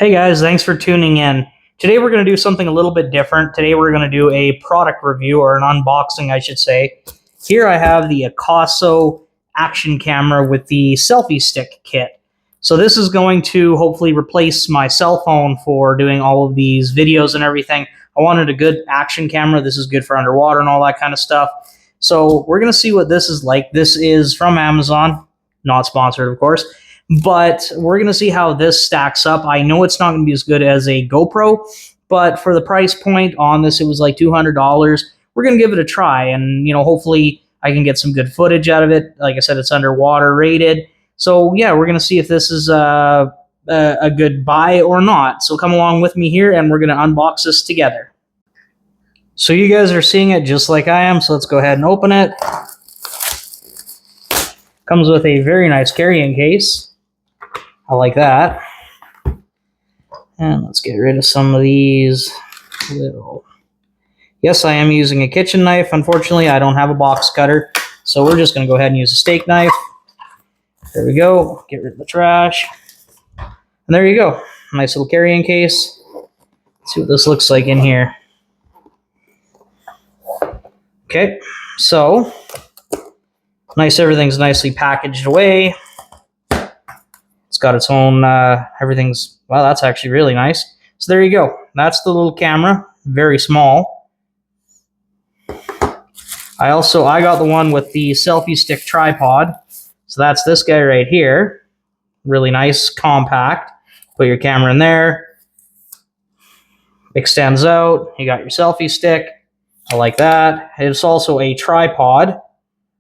Hey guys, thanks for tuning in. Today we're going to do something a little bit different. Today we're going to do a product review, or an unboxing I should say. Here I have the Akaso action camera with the selfie stick kit. So this is going to hopefully replace my cell phone for doing all of these videos and everything. I wanted a good action camera. This is good for underwater and all that kind of stuff. So we're going to see what this is like. This is from Amazon, not sponsored of course. But we're going to see how this stacks up. I know it's not going to be as good as a GoPro, but for the price point on this, it was like $200. We're going to give it a try, and hopefully I can get some good footage out of it. Like I said, it's underwater rated. So yeah, we're going to see if this is a good buy or not. So come along with me here, and we're going to unbox this together. So you guys are seeing it just like I am, so let's go ahead and open it. Comes with a very nice carrying case. I like that. And let's get rid of some of these little... Yes, I am using a kitchen knife. Unfortunately, I don't have a box cutter, so we're just going to go ahead and use a steak knife. There we go. Get rid of the trash. And there you go. Nice little carrying case. Let's see what this looks like in here. Okay, so nice. Everything's nicely packaged away. It's got its own, everything's, wow, that's actually really nice. So there you go. That's the little camera, very small. I got the one with the selfie stick tripod. So that's this guy right here. Really nice, compact. Put your camera in there. Extends out. You got your selfie stick. I like that. It's also a tripod,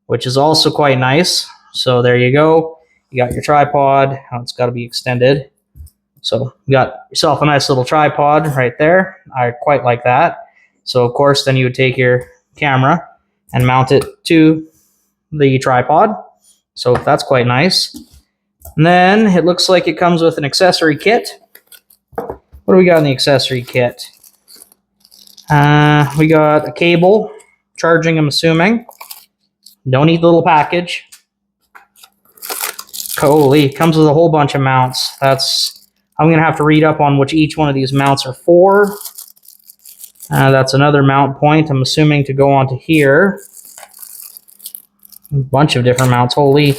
which is also quite nice. So there you go. You got your tripod. Oh, it's got to be extended. So you got yourself a nice little tripod right there. I quite like that. So of course, then you would take your camera and mount it to the tripod. So that's quite nice. And then it looks like it comes with an accessory kit. What do we got in the accessory kit? We got a cable, charging, I'm assuming. Don't need the little package. Holy, comes with a whole bunch of mounts. I'm going to have to read up on which each one of these mounts are for. That's another mount point, I'm assuming, to go onto here. A bunch of different mounts, holy.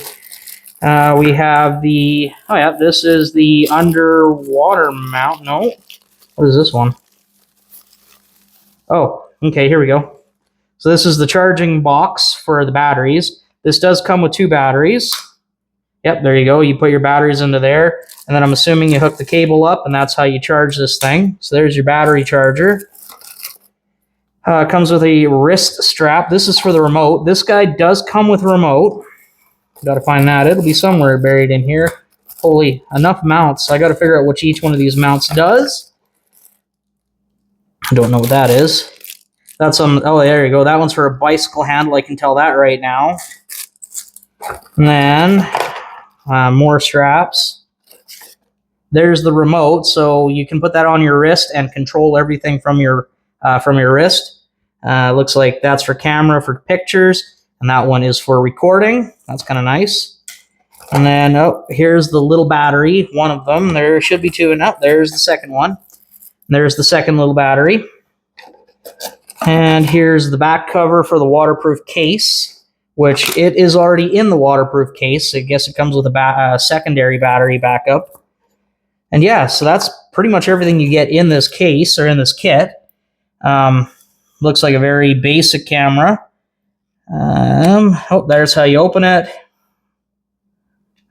We have the, oh yeah, this is the underwater mount. No, what is this one? Oh, okay, here we go. So this is the charging box for the batteries. This does come with 2 batteries. Yep, there you go. You put your batteries into there, and then I'm assuming you hook the cable up, and that's how you charge this thing. So there's your battery charger. It comes with a wrist strap. This is for the remote. This guy does come with a remote. Got to find that. It'll be somewhere buried in here. Holy, enough mounts. I got to figure out which each one of these mounts does. I don't know what that is. That's some. Oh, there you go. That one's for a bicycle handle. I can tell that right now. And then more straps. There's the remote, so you can put that on your wrist and control everything from your wrist. Looks like that's for camera, for pictures, and that one is for recording. That's kind of nice. And then, oh, here's the little battery, one of them. There should be 2, and oh, there's the second one. There's the second little battery. And here's the back cover for the waterproof case, which it is already in the waterproof case. I guess it comes with a secondary battery backup. And yeah, so that's pretty much everything you get in this case, or in this kit. Looks like a very basic camera. Oh, there's how you open it.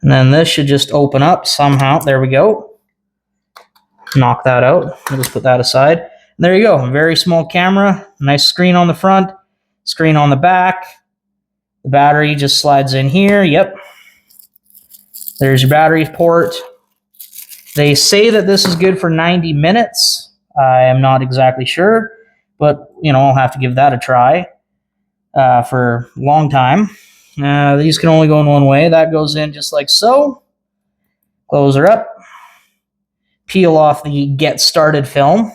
And then this should just open up somehow. There we go. Knock that out. We'll just put that aside. And there you go. A very small camera. Nice screen on the front. Screen on the back. The battery just slides in here. Yep. There's your battery port. They say that this is good for 90 minutes. I am not exactly sure, but I'll have to give that a try for a long time. These can only go in one way. That goes in just like so. Close her up. Peel off the Get Started film.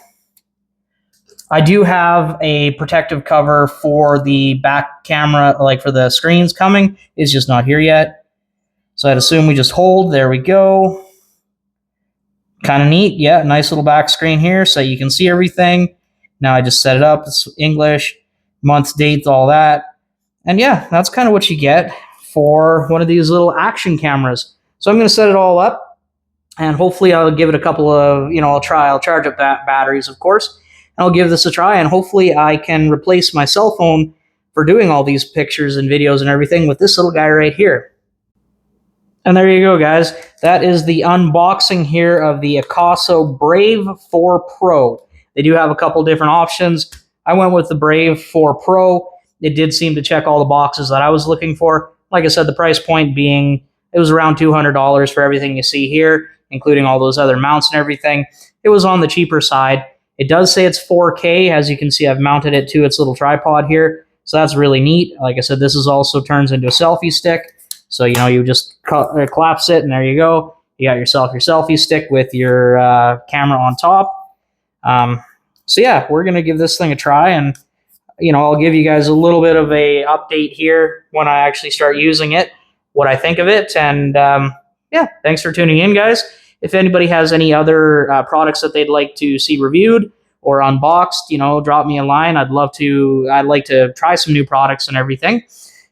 I do have a protective cover for the back camera, like for the screens coming. It's just not here yet. So I'd assume we just hold. There we go. kind of neat. Yeah, nice little back screen here so you can see everything. Now I just set it up. It's English, month, date, all that. And yeah, that's kind of what you get for one of these little action cameras. So I'm going to set it all up, and hopefully I'll give it a couple of, I'll charge up that batteries, of course, and I'll give this a try, and hopefully I can replace my cell phone for doing all these pictures and videos and everything with this little guy right here. And there you go, guys. That is the unboxing here of the Akaso Brave 4 Pro. They do have a couple different options. I went with the Brave 4 Pro. It did seem to check all the boxes that I was looking for. Like I said, the price point being, it was around $200 for everything you see here, including all those other mounts and everything. It was on the cheaper side. It does say it's 4K. As you can see, I've mounted it to its little tripod here. So that's really neat. Like I said, this is also turns into a selfie stick. So, you just collapse it, and there you go. You got yourself your selfie stick with your camera on top. So, yeah, we're going to give this thing a try, and, I'll give you guys a little bit of a update here when I actually start using it, what I think of it. And, yeah, thanks for tuning in, guys. If anybody has any other products that they'd like to see reviewed or unboxed, drop me a line. I'd like to try some new products and everything.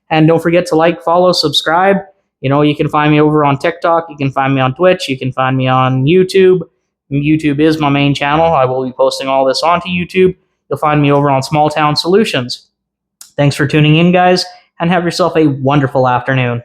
And don't forget to like, follow, subscribe. You can find me over on TikTok. You can find me on Twitch. You can find me on YouTube. YouTube is my main channel. I will be posting all this onto YouTube. You'll find me over on Small Town Solutions. Thanks for tuning in, guys, and have yourself a wonderful afternoon.